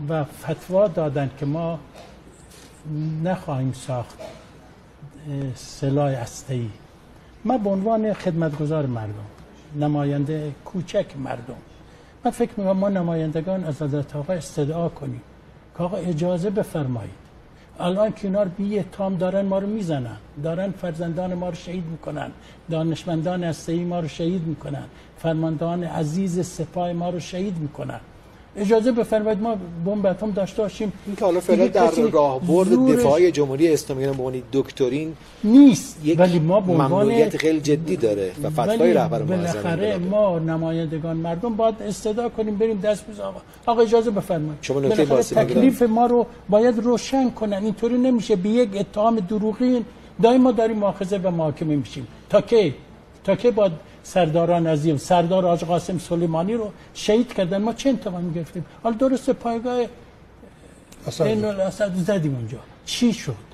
و فتوا دادن که ما نخواهیم ساخت سلاح هسته‌ای. ما به عنوان خدمتگزار مردم، نماینده کوچک مردم، من فکر می‌کنم ما نمایندگان از حضرت آقا استدعا کنیم که آقا اجازه بفرمایید. الان که اینا رو بی اتهام دارن ما رو میزنن، دارن فرزندان ما رو شهید میکنن، دانشمندان هسته‌ای ما رو شهید میکنن، فرماندهان عزیز سپاه ما رو شهید میکنن. اجازه بفرمایید ما بمب اتم داشته باشیم. این که حالا فعلا در راهبرد دفاع جمهوری اسلامی به عنوان دکترین نیست، ولی ما به عنوان ممنوعیت خیلی جدی داره و فتوای رهبر بالاخره ما نمایندگان مردم باید استدعا کنیم، بریم دست بزنیم آقا اجازه بفرمایید. شما نکته واسه تکلیف ما رو باید روشن کنن. اینطوری نمیشه به یک اتهام دروغین دائما ما داریم مؤاخذه و محاکمه میشیم. تا که باید سرداران عظیم، سردار حاج قاسم سلیمانی رو شهید کردن، ما چه انتقام گرفتیم؟ حالا درسته پایگاه عین الاسد زدیم اونجا، چی شد؟